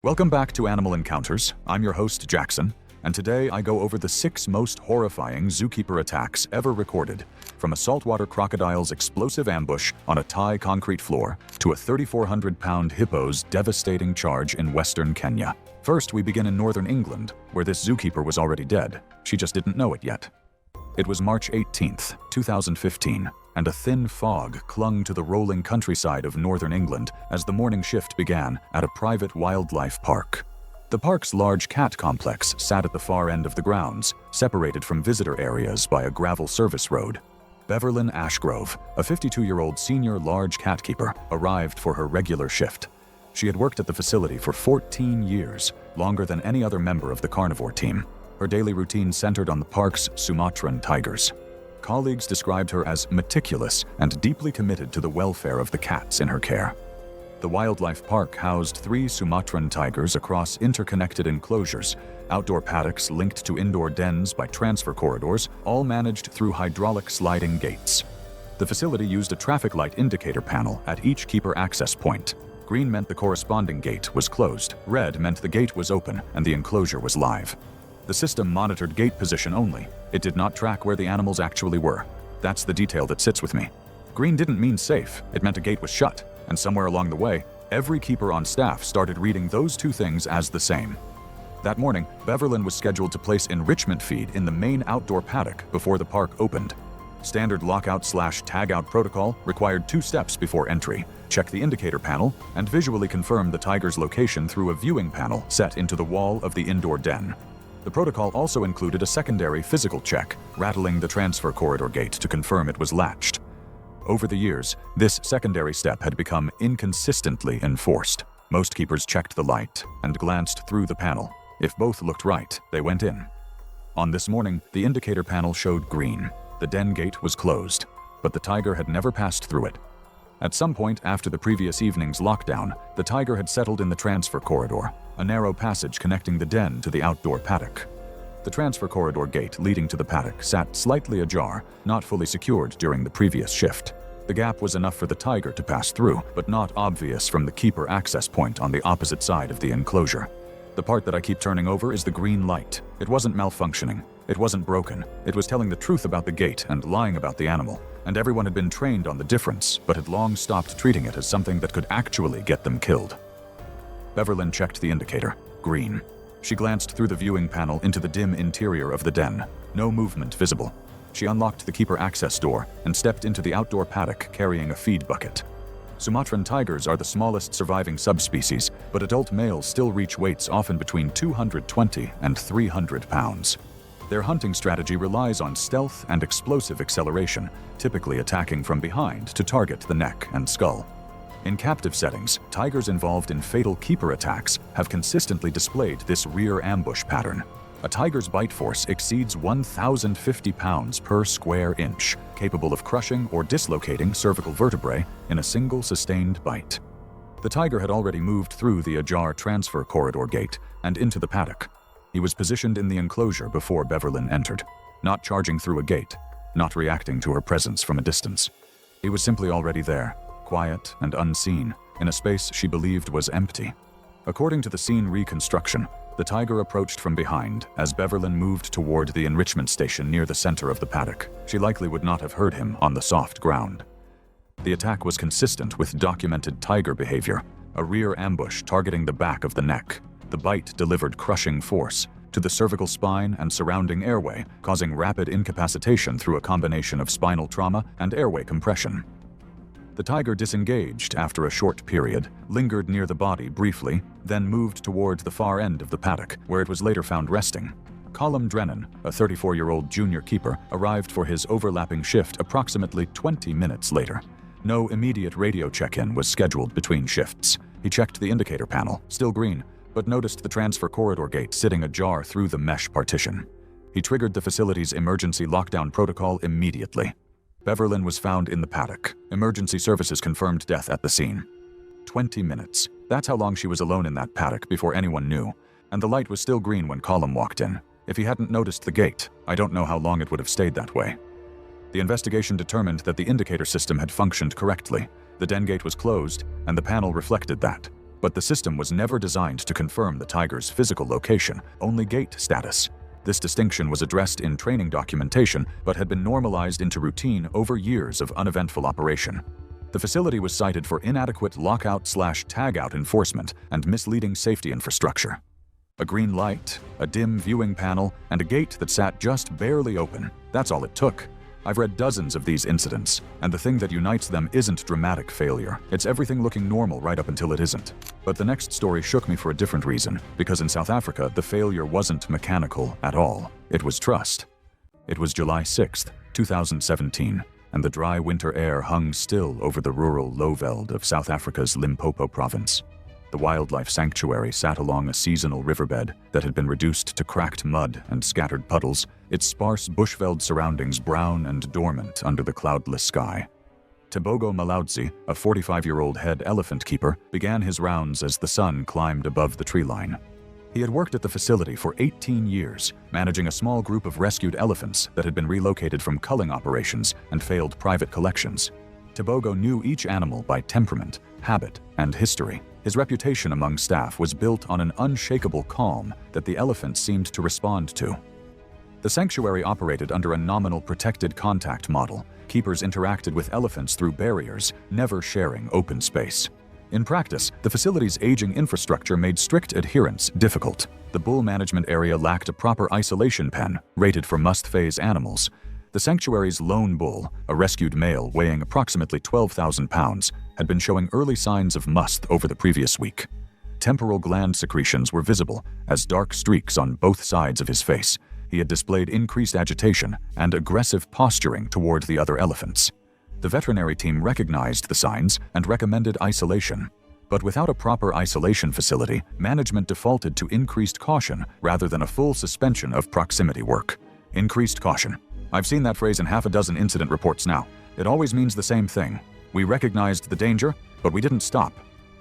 Welcome back to Animal Encounters. I'm your host, Jackson, and today I go over the 6 most horrifying zookeeper attacks ever recorded, from a saltwater crocodile's explosive ambush on a Thai concrete floor to a 3,400-pound hippo's devastating charge in western Kenya. First, we begin in northern England, where this zookeeper was already dead. She just didn't know it yet. It was March 18th, 2015, and a thin fog clung to the rolling countryside of northern England as the morning shift began at a private wildlife park. The park's large cat complex sat at the far end of the grounds, separated from visitor areas by a gravel service road. Beverlyn Ashgrove, a 52-year-old senior large cat keeper, arrived for her regular shift. She had worked at the facility for 14 years, longer than any other member of the carnivore team. Her daily routine centered on the park's Sumatran tigers. Colleagues described her as meticulous and deeply committed to the welfare of the cats in her care. The wildlife park housed 3 Sumatran tigers across interconnected enclosures, outdoor paddocks linked to indoor dens by transfer corridors, all managed through hydraulic sliding gates. The facility used a traffic light indicator panel at each keeper access point. Green meant the corresponding gate was closed. Red meant the gate was open and the enclosure was live. The system monitored gate position only. It did not track where the animals actually were. That's the detail that sits with me. Green didn't mean safe. It meant a gate was shut. And somewhere along the way, every keeper on staff started reading those 2 things as the same. That morning, Beverlyn was scheduled to place enrichment feed in the main outdoor paddock before the park opened. Standard lockout/tagout protocol required 2 steps before entry: check the indicator panel and visually confirm the tiger's location through a viewing panel set into the wall of the indoor den. The protocol also included a secondary physical check, rattling the transfer corridor gate to confirm it was latched. Over the years, this secondary step had become inconsistently enforced. Most keepers checked the light and glanced through the panel. If both looked right, they went in. On this morning, the indicator panel showed green. The den gate was closed, but the tiger had never passed through it. At some point after the previous evening's lockdown, the tiger had settled in the transfer corridor, a narrow passage connecting the den to the outdoor paddock. The transfer corridor gate leading to the paddock sat slightly ajar, not fully secured during the previous shift. The gap was enough for the tiger to pass through, but not obvious from the keeper access point on the opposite side of the enclosure. The part that I keep turning over is the green light. It wasn't malfunctioning. It wasn't broken. It was telling the truth about the gate and lying about the animal. And everyone had been trained on the difference, but had long stopped treating it as something that could actually get them killed. Beverlyn checked the indicator. Green. She glanced through the viewing panel into the dim interior of the den. No movement visible. She unlocked the keeper access door and stepped into the outdoor paddock carrying a feed bucket. Sumatran tigers are the smallest surviving subspecies, but adult males still reach weights often between 220 and 300 pounds. Their hunting strategy relies on stealth and explosive acceleration, typically attacking from behind to target the neck and skull. In captive settings, tigers involved in fatal keeper attacks have consistently displayed this rear ambush pattern. A tiger's bite force exceeds 1,050 pounds per square inch, capable of crushing or dislocating cervical vertebrae in a single sustained bite. The tiger had already moved through the ajar transfer corridor gate and into the paddock. He was positioned in the enclosure before Beverlyn entered, not charging through a gate, not reacting to her presence from a distance. He was simply already there, quiet and unseen, in a space she believed was empty. According to the scene reconstruction, the tiger approached from behind as Beverlyn moved toward the enrichment station near the center of the paddock. She likely would not have heard him on the soft ground. The attack was consistent with documented tiger behavior, a rear ambush targeting the back of the neck. The bite delivered crushing force to the cervical spine and surrounding airway, causing rapid incapacitation through a combination of spinal trauma and airway compression. The tiger disengaged after a short period, lingered near the body briefly, then moved toward the far end of the paddock, where it was later found resting. Colm Drennan, a 34-year-old junior keeper, arrived for his overlapping shift approximately 20 minutes later. No immediate radio check-in was scheduled between shifts. He checked the indicator panel, still green, but noticed the transfer corridor gate sitting ajar through the mesh partition. He triggered the facility's emergency lockdown protocol immediately. Beverlyn was found in the paddock. Emergency services confirmed death at the scene. 20 minutes. That's how long she was alone in that paddock before anyone knew. And the light was still green when Colm walked in. If he hadn't noticed the gate, I don't know how long it would have stayed that way. The investigation determined that the indicator system had functioned correctly. The den gate was closed, and the panel reflected that. But the system was never designed to confirm the tiger's physical location, only gait status. This distinction was addressed in training documentation, but had been normalized into routine over years of uneventful operation. The facility was cited for inadequate lockout/tagout enforcement and misleading safety infrastructure. A green light, a dim viewing panel, and a gate that sat just barely open. That's all it took. I've read dozens of these incidents, and the thing that unites them isn't dramatic failure. It's everything looking normal right up until it isn't. But the next story shook me for a different reason, because in South Africa, the failure wasn't mechanical at all. It was trust. It was July 6th, 2017, and the dry winter air hung still over the rural Lowveld of South Africa's Limpopo province. The wildlife sanctuary sat along a seasonal riverbed that had been reduced to cracked mud and scattered puddles, its sparse bushveld surroundings brown and dormant under the cloudless sky. Tebogo Malaudzi, a 45-year-old head elephant keeper, began his rounds as the sun climbed above the tree line. He had worked at the facility for 18 years, managing a small group of rescued elephants that had been relocated from culling operations and failed private collections. Tebogo knew each animal by temperament, habit, and history. His reputation among staff was built on an unshakable calm that the elephants seemed to respond to. The sanctuary operated under a nominal protected contact model. Keepers interacted with elephants through barriers, never sharing open space. In practice, the facility's aging infrastructure made strict adherence difficult. The bull management area lacked a proper isolation pen, rated for must-phase animals. The sanctuary's lone bull, a rescued male weighing approximately 12,000 pounds, had been showing early signs of must over the previous week. Temporal gland secretions were visible as dark streaks on both sides of his face. He had displayed increased agitation and aggressive posturing toward the other elephants. The veterinary team recognized the signs and recommended isolation. But without a proper isolation facility, management defaulted to increased caution rather than a full suspension of proximity work. Increased caution. I've seen that phrase in half a dozen incident reports now. It always means the same thing. We recognized the danger, but we didn't stop.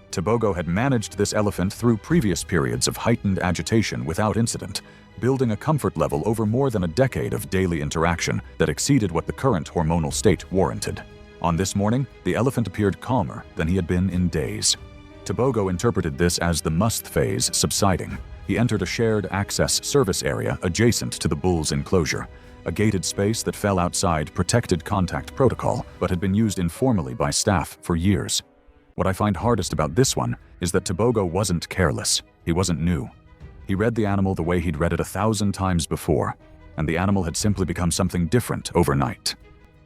Tebogo had managed this elephant through previous periods of heightened agitation without incident, building a comfort level over more than a decade of daily interaction that exceeded what the current hormonal state warranted. On this morning, the elephant appeared calmer than he had been in days. Tebogo interpreted this as the must phase subsiding. He entered a shared access service area adjacent to the bull's enclosure, a gated space that fell outside protected contact protocol but had been used informally by staff for years. What I find hardest about this one is that Tebogo wasn't careless. He wasn't new. He read the animal the way he'd read it 1,000 times before, and the animal had simply become something different overnight.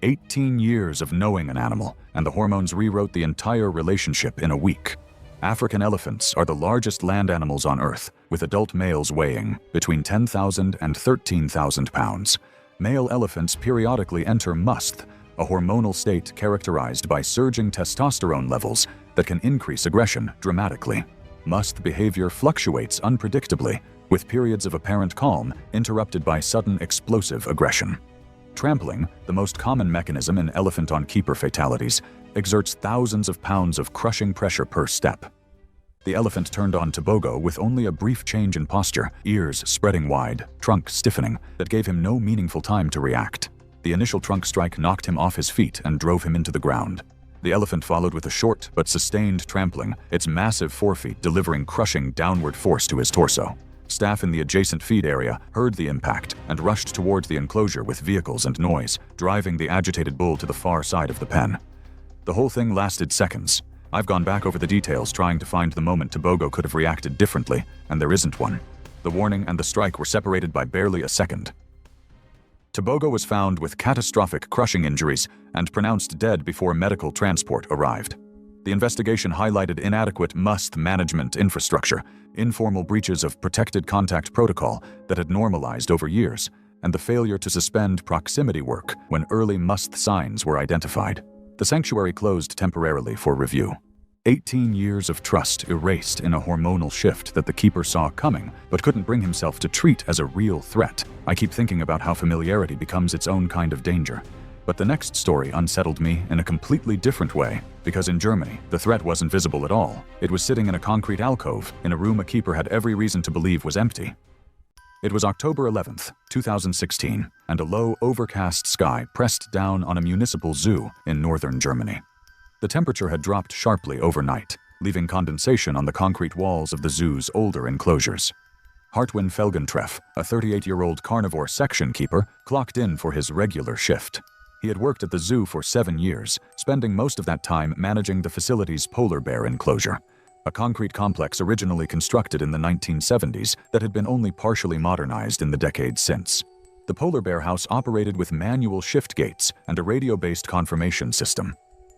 18 years of knowing an animal, and the hormones rewrote the entire relationship in a week. African elephants are the largest land animals on Earth, with adult males weighing between 10,000 and 13,000 pounds. Male elephants periodically enter musth, a hormonal state characterized by surging testosterone levels that can increase aggression dramatically. Musth behavior fluctuates unpredictably, with periods of apparent calm interrupted by sudden explosive aggression. Trampling, the most common mechanism in elephant-on-keeper fatalities, exerts thousands of pounds of crushing pressure per step. The elephant turned on Tebogo with only a brief change in posture, ears spreading wide, trunk stiffening, that gave him no meaningful time to react. The initial trunk strike knocked him off his feet and drove him into the ground. The elephant followed with a short but sustained trampling, its massive forefeet delivering crushing downward force to his torso. Staff in the adjacent feed area heard the impact and rushed toward the enclosure with vehicles and noise, driving the agitated bull to the far side of the pen. The whole thing lasted seconds. I've gone back over the details trying to find the moment Tebogo could have reacted differently, and there isn't one. The warning and the strike were separated by barely a second. Tebogo was found with catastrophic crushing injuries and pronounced dead before medical transport arrived. The investigation highlighted inadequate musth management infrastructure, informal breaches of protected contact protocol that had normalized over years, and the failure to suspend proximity work when early musth signs were identified. The sanctuary closed temporarily for review. 18 years of trust erased in a hormonal shift that the keeper saw coming, but couldn't bring himself to treat as a real threat. I keep thinking about how familiarity becomes its own kind of danger. But the next story unsettled me in a completely different way, because in Germany, the threat wasn't visible at all. It was sitting in a concrete alcove, in a room a keeper had every reason to believe was empty. It was October 11th, 2016, and a low, overcast sky pressed down on a municipal zoo in northern Germany. The temperature had dropped sharply overnight, leaving condensation on the concrete walls of the zoo's older enclosures. Hartwin Felgentreff, a 38-year-old carnivore section keeper, clocked in for his regular shift. He had worked at the zoo for 7 years, spending most of that time managing the facility's polar bear enclosure, a concrete complex originally constructed in the 1970s that had been only partially modernized in the decades since. The polar bear house operated with manual shift gates and a radio-based confirmation system.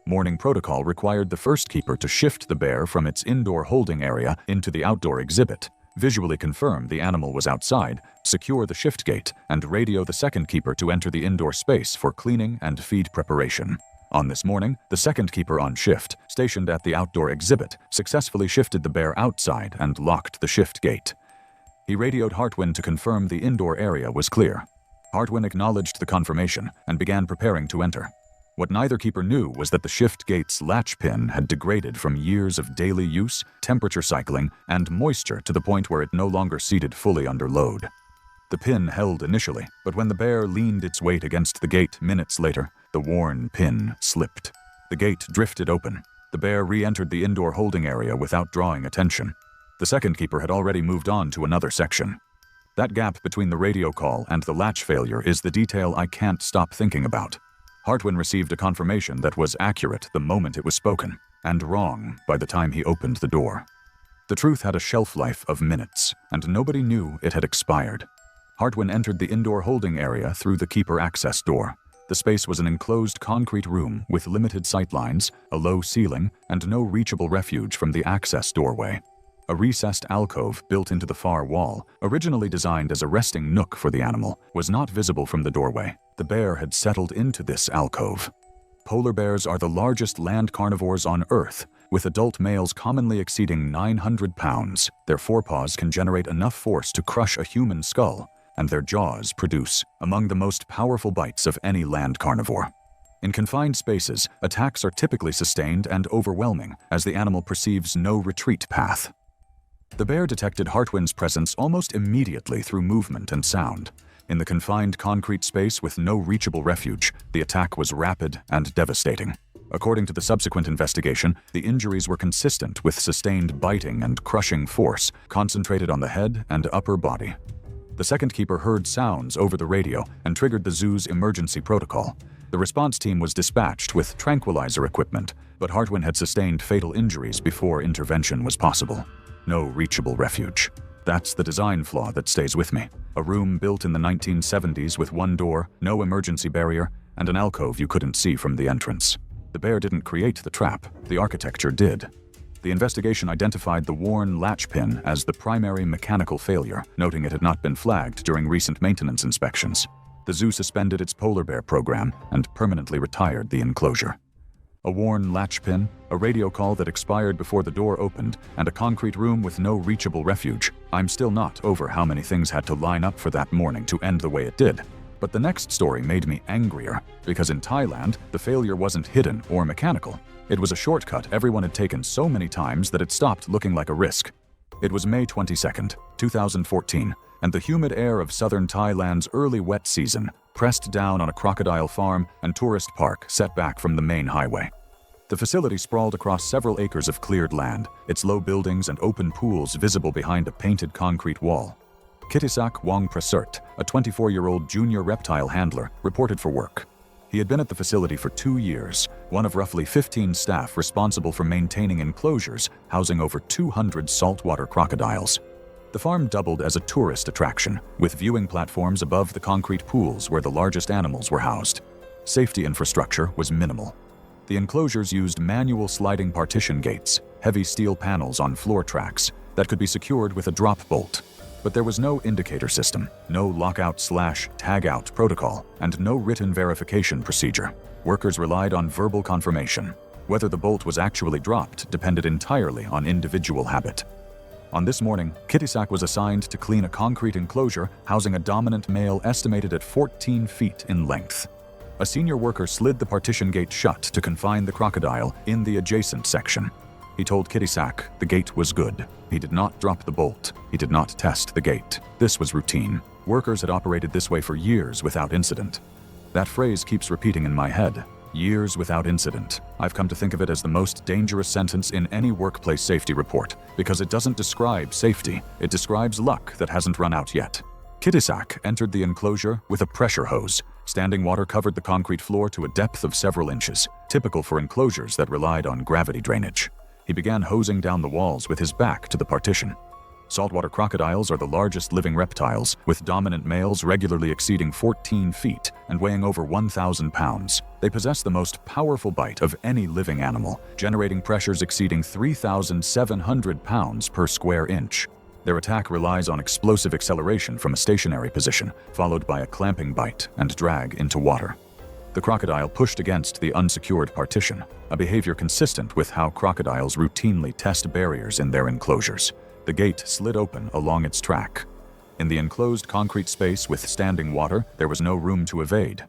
Morning protocol required the first keeper to shift the bear from its indoor holding area into the outdoor exhibit, visually confirm the animal was outside, secure the shift gate, and radio the second keeper to enter the indoor space for cleaning and feed preparation. On this morning, the second keeper on shift, stationed at the outdoor exhibit, successfully shifted the bear outside and locked the shift gate. He radioed Hartwin to confirm the indoor area was clear. Hartwin acknowledged the confirmation and began preparing to enter. What neither keeper knew was that the shift gate's latch pin had degraded from years of daily use, temperature cycling, and moisture to the point where it no longer seated fully under load. The pin held initially, but when the bear leaned its weight against the gate minutes later, the worn pin slipped. The gate drifted open. The bear re-entered the indoor holding area without drawing attention. The second keeper had already moved on to another section. That gap between the radio call and the latch failure is the detail I can't stop thinking about. Hartwin received a confirmation that was accurate the moment it was spoken, and wrong by the time he opened the door. The truth had a shelf life of minutes, and nobody knew it had expired. Hartwin entered the indoor holding area through the keeper access door. The space was an enclosed concrete room with limited sightlines, a low ceiling, and no reachable refuge from the access doorway. A recessed alcove built into the far wall, originally designed as a resting nook for the animal, was not visible from the doorway. The bear had settled into this alcove. Polar bears are the largest land carnivores on Earth, with adult males commonly exceeding 900 pounds. Their forepaws can generate enough force to crush a human skull, and their jaws produce among the most powerful bites of any land carnivore. In confined spaces, attacks are typically sustained and overwhelming, as the animal perceives no retreat path. The bear detected Hartwin's presence almost immediately through movement and sound. In the confined concrete space with no reachable refuge, the attack was rapid and devastating. According to the subsequent investigation, the injuries were consistent with sustained biting and crushing force concentrated on the head and upper body. The second keeper heard sounds over the radio and triggered the zoo's emergency protocol. The response team was dispatched with tranquilizer equipment, but Hartwin had sustained fatal injuries before intervention was possible. No reachable refuge. That's the design flaw that stays with me. A room built in the 1970s with one door, no emergency barrier, and an alcove you couldn't see from the entrance. The bear didn't create the trap, the architecture did. The investigation identified the worn latch pin as the primary mechanical failure, noting it had not been flagged during recent maintenance inspections. The zoo suspended its polar bear program and permanently retired the enclosure. A worn latch pin, a radio call that expired before the door opened, and a concrete room with no reachable refuge. I'm still not over how many things had to line up for that morning to end the way it did. But the next story made me angrier, because in Thailand, the failure wasn't hidden or mechanical. It was a shortcut everyone had taken so many times that it stopped looking like a risk. It was May 22nd, 2014, and the humid air of southern Thailand's early wet season pressed down on a crocodile farm and tourist park set back from the main highway. The facility sprawled across several acres of cleared land, its low buildings and open pools visible behind a painted concrete wall. Kittisak Wongprasert, a 24-year-old junior reptile handler, reported for work. He had been at the facility for 2 years, one of roughly 15 staff responsible for maintaining enclosures housing over 200 saltwater crocodiles. The farm doubled as a tourist attraction, with viewing platforms above the concrete pools where the largest animals were housed. Safety infrastructure was minimal. The enclosures used manual sliding partition gates, heavy steel panels on floor tracks that could be secured with a drop bolt. But there was no indicator system, no lockout/tagout protocol, and no written verification procedure. Workers relied on verbal confirmation. Whether the bolt was actually dropped depended entirely on individual habit. On this morning, Kittisak was assigned to clean a concrete enclosure housing a dominant male estimated at 14 feet in length. A senior worker slid the partition gate shut to confine the crocodile in the adjacent section. He told Kittisak the gate was good. He did not drop the bolt. He did not test the gate. This was routine. Workers had operated this way for years without incident. That phrase keeps repeating in my head. Years without incident. I've come to think of it as the most dangerous sentence in any workplace safety report, because it doesn't describe safety, it describes luck that hasn't run out yet. Kitisak entered the enclosure with a pressure hose. Standing water covered the concrete floor to a depth of several inches, typical for enclosures that relied on gravity drainage. He began hosing down the walls with his back to the partition. Saltwater crocodiles are the largest living reptiles, with dominant males regularly exceeding 14 feet and weighing over 1,000 pounds. They possess the most powerful bite of any living animal, generating pressures exceeding 3,700 pounds per square inch. Their attack relies on explosive acceleration from a stationary position, followed by a clamping bite and drag into water. The crocodile pushed against the unsecured partition, a behavior consistent with how crocodiles routinely test barriers in their enclosures. The gate slid open along its track. In the enclosed concrete space with standing water, there was no room to evade.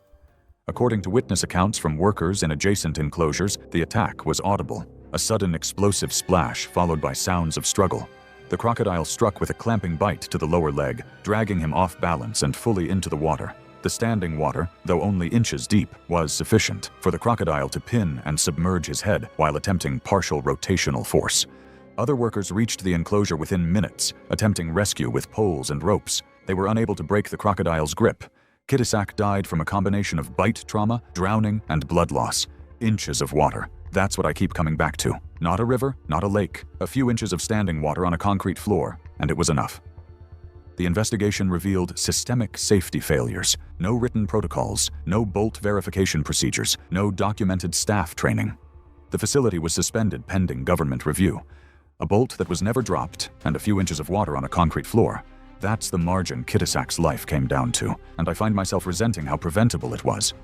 According to witness accounts from workers in adjacent enclosures, the attack was audible, a sudden explosive splash followed by sounds of struggle. The crocodile struck with a clamping bite to the lower leg, dragging him off balance and fully into the water. The standing water, though only inches deep, was sufficient for the crocodile to pin and submerge his head while attempting partial rotational force. Other workers reached the enclosure within minutes, attempting rescue with poles and ropes. They were unable to break the crocodile's grip. Kitisak died from a combination of bite trauma, drowning, and blood loss. Inches of water. That's what I keep coming back to. Not a river, not a lake. A few inches of standing water on a concrete floor, and it was enough. The investigation revealed systemic safety failures. No written protocols, no bolt verification procedures, no documented staff training. The facility was suspended pending government review. A bolt that was never dropped, and a few inches of water on a concrete floor. That's the margin Kitisak's life came down to, and I find myself resenting how preventable it was.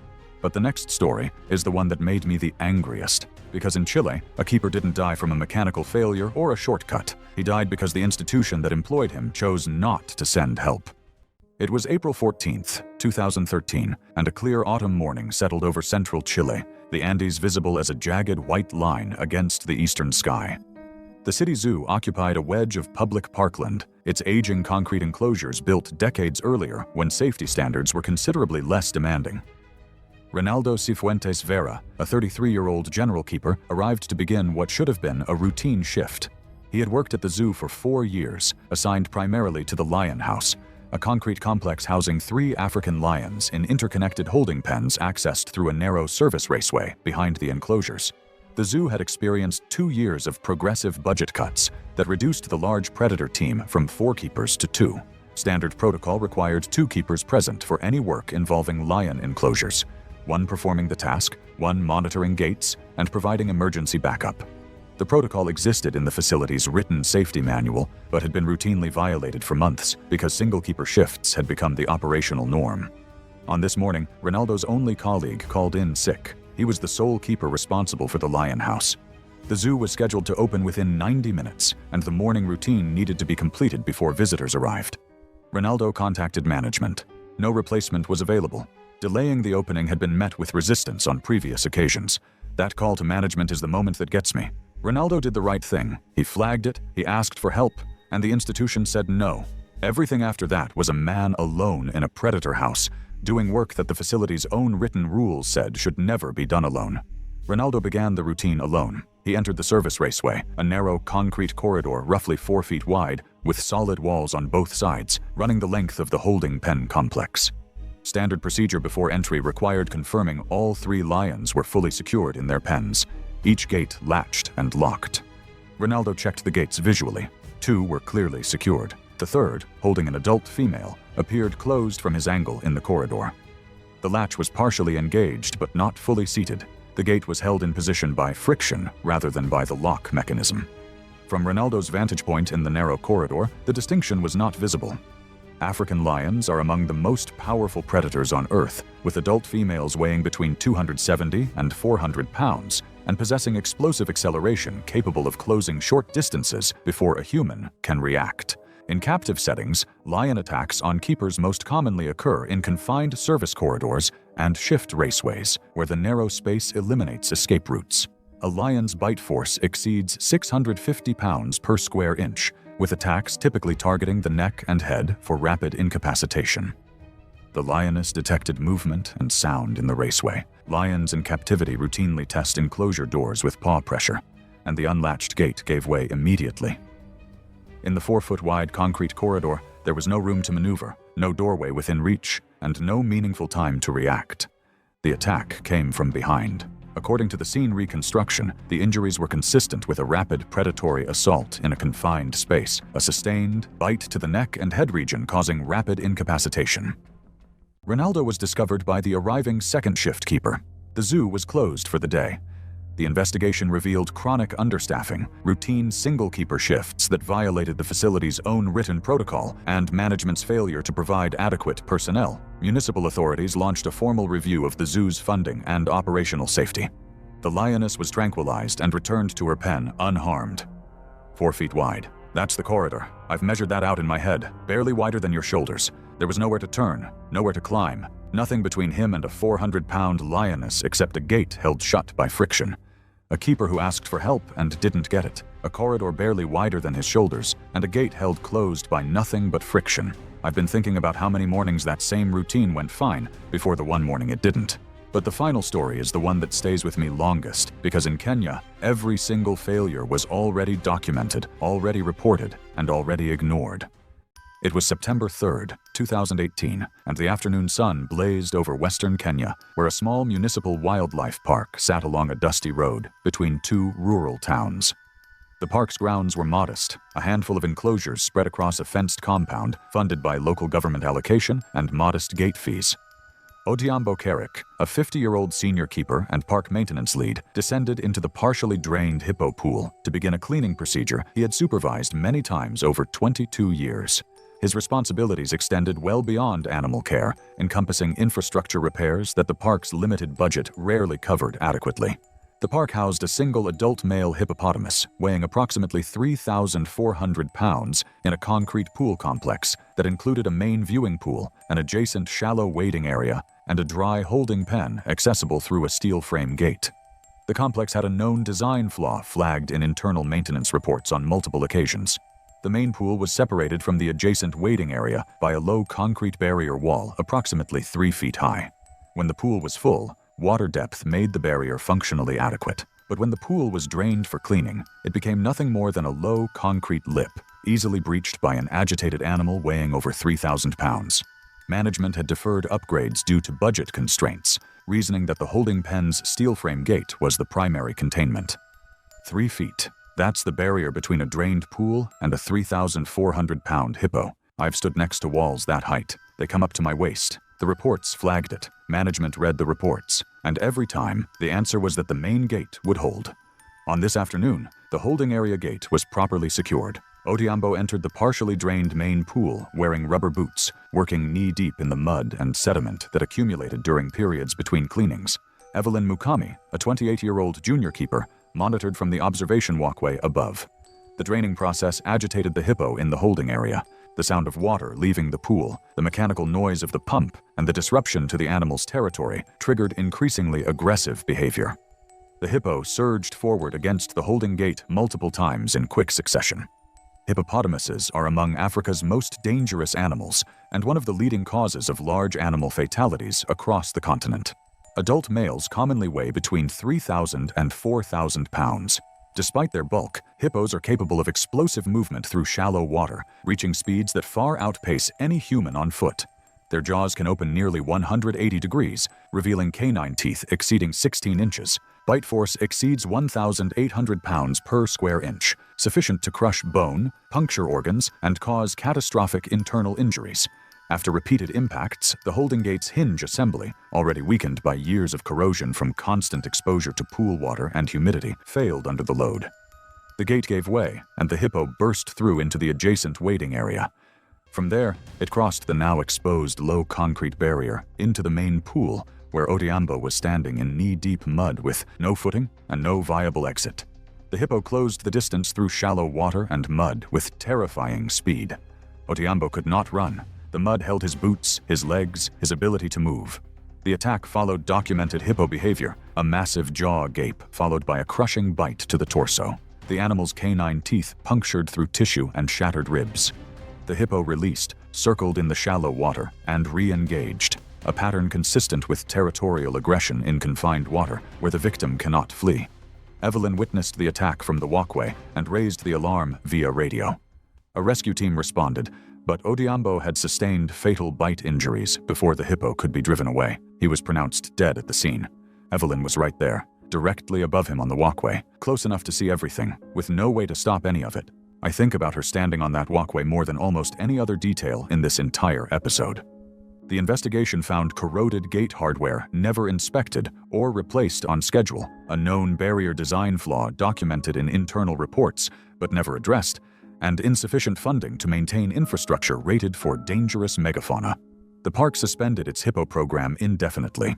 But the next story is the one that made me the angriest. Because in Chile, a keeper didn't die from a mechanical failure or a shortcut. He died because the institution that employed him chose not to send help. It was April 14th, 2013, and a clear autumn morning settled over central Chile, the Andes visible as a jagged white line against the eastern sky. The city zoo occupied a wedge of public parkland, its aging concrete enclosures built decades earlier when safety standards were considerably less demanding. Ronaldo Cifuentes Vera, a 33-year-old general keeper, arrived to begin what should have been a routine shift. He had worked at the zoo for 4 years, assigned primarily to the Lion House, a concrete complex housing 3 African lions in interconnected holding pens accessed through a narrow service raceway behind the enclosures. The zoo had experienced 2 years of progressive budget cuts that reduced the large predator team from 4 keepers to 2. Standard protocol required 2 keepers present for any work involving lion enclosures, 1 performing the task, 1 monitoring gates, and providing emergency backup. The protocol existed in the facility's written safety manual, but had been routinely violated for months because single-keeper shifts had become the operational norm. On this morning, Ronaldo's only colleague called in sick. He was the sole keeper responsible for the Lion House. The zoo was scheduled to open within 90 minutes, and the morning routine needed to be completed before visitors arrived. Ronaldo contacted management. No replacement was available. Delaying the opening had been met with resistance on previous occasions. That call to management is the moment that gets me. Ronaldo did the right thing. He flagged it, he asked for help, and the institution said no. Everything after that was a man alone in a predator house, doing work that the facility's own written rules said should never be done alone. Ronaldo began the routine alone. He entered the service raceway, a narrow concrete corridor roughly 4 feet wide, with solid walls on both sides, running the length of the holding pen complex. Standard procedure before entry required confirming all 3 lions were fully secured in their pens, each gate latched and locked. Ronaldo checked the gates visually. 2 were clearly secured. The third, holding an adult female, appeared closed from his angle in the corridor. The latch was partially engaged but not fully seated. The gate was held in position by friction rather than by the lock mechanism. From Ronaldo's vantage point in the narrow corridor, the distinction was not visible. African lions are among the most powerful predators on Earth, with adult females weighing between 270 and 400 pounds and possessing explosive acceleration capable of closing short distances before a human can react. In captive settings, lion attacks on keepers most commonly occur in confined service corridors and shift raceways, where the narrow space eliminates escape routes. A lion's bite force exceeds 650 pounds per square inch, with attacks typically targeting the neck and head for rapid incapacitation. The lioness detected movement and sound in the raceway. Lions in captivity routinely test enclosure doors with paw pressure, and the unlatched gate gave way immediately. In the 4-foot-wide concrete corridor, there was no room to maneuver, no doorway within reach, and no meaningful time to react. The attack came from behind. According to the scene reconstruction, the injuries were consistent with a rapid predatory assault in a confined space, a sustained bite to the neck and head region causing rapid incapacitation. Ronaldo was discovered by the arriving second shift keeper. The zoo was closed for the day. The investigation revealed chronic understaffing, routine single-keeper shifts that violated the facility's own written protocol, and management's failure to provide adequate personnel. Municipal authorities launched a formal review of the zoo's funding and operational safety. The lioness was tranquilized and returned to her pen unharmed. 4 feet wide. That's the corridor. I've measured that out in my head, barely wider than your shoulders. There was nowhere to turn, nowhere to climb, nothing between him and a 400-pound lioness except a gate held shut by friction. A keeper who asked for help and didn't get it, a corridor barely wider than his shoulders, and a gate held closed by nothing but friction. I've been thinking about how many mornings that same routine went fine before the one morning it didn't. But the final story is the one that stays with me longest, because in Kenya, every single failure was already documented, already reported, and already ignored. It was September 3rd, 2018, and the afternoon sun blazed over western Kenya, where a small municipal wildlife park sat along a dusty road between 2 rural towns. The park's grounds were modest, a handful of enclosures spread across a fenced compound funded by local government allocation and modest gate fees. Odhiambo Carrick, a 50-year-old senior keeper and park maintenance lead, descended into the partially drained hippo pool to begin a cleaning procedure he had supervised many times over 22 years. His responsibilities extended well beyond animal care, encompassing infrastructure repairs that the park's limited budget rarely covered adequately. The park housed a single adult male hippopotamus weighing approximately 3,400 pounds in a concrete pool complex that included a main viewing pool, an adjacent shallow wading area, and a dry holding pen accessible through a steel frame gate. The complex had a known design flaw flagged in internal maintenance reports on multiple occasions. The main pool was separated from the adjacent wading area by a low concrete barrier wall approximately 3 feet high. When the pool was full, water depth made the barrier functionally adequate. But when the pool was drained for cleaning, it became nothing more than a low concrete lip, easily breached by an agitated animal weighing over 3,000 pounds. Management had deferred upgrades due to budget constraints, reasoning that the holding pen's steel frame gate was the primary containment. 3 feet. That's the barrier between a drained pool and a 3,400-pound hippo. I've stood next to walls that height. They come up to my waist. The reports flagged it. Management read the reports. And every time, the answer was that the main gate would hold. On this afternoon, the holding area gate was properly secured. Odhiambo entered the partially drained main pool wearing rubber boots, working knee-deep in the mud and sediment that accumulated during periods between cleanings. Evelyn Mukami, a 28-year-old junior keeper, monitored from the observation walkway above. The draining process agitated the hippo in the holding area. The sound of water leaving the pool, the mechanical noise of the pump, and the disruption to the animal's territory triggered increasingly aggressive behavior. The hippo surged forward against the holding gate multiple times in quick succession. Hippopotamuses are among Africa's most dangerous animals and one of the leading causes of large animal fatalities across the continent. Adult males commonly weigh between 3,000 and 4,000 pounds. Despite their bulk, hippos are capable of explosive movement through shallow water, reaching speeds that far outpace any human on foot. Their jaws can open nearly 180 degrees, revealing canine teeth exceeding 16 inches. Bite force exceeds 1,800 pounds per square inch, sufficient to crush bone, puncture organs, and cause catastrophic internal injuries. After repeated impacts, the holding gate's hinge assembly, already weakened by years of corrosion from constant exposure to pool water and humidity, failed under the load. The gate gave way, and the hippo burst through into the adjacent wading area. From there, it crossed the now exposed low concrete barrier into the main pool, where Odhiambo was standing in knee-deep mud with no footing and no viable exit. The hippo closed the distance through shallow water and mud with terrifying speed. Odhiambo could not run. The mud held his boots, his legs, his ability to move. The attack followed documented hippo behavior, a massive jaw gape followed by a crushing bite to the torso. The animal's canine teeth punctured through tissue and shattered ribs. The hippo released, circled in the shallow water, and re-engaged, a pattern consistent with territorial aggression in confined water where the victim cannot flee. Evelyn witnessed the attack from the walkway and raised the alarm via radio. A rescue team responded, but Odhiambo had sustained fatal bite injuries before the hippo could be driven away. He was pronounced dead at the scene. Evelyn was right there, directly above him on the walkway, close enough to see everything, with no way to stop any of it. I think about her standing on that walkway more than almost any other detail in this entire episode. The investigation found corroded gate hardware never inspected or replaced on schedule, a known barrier design flaw documented in internal reports but never addressed, and insufficient funding to maintain infrastructure rated for dangerous megafauna. The park suspended its hippo program indefinitely,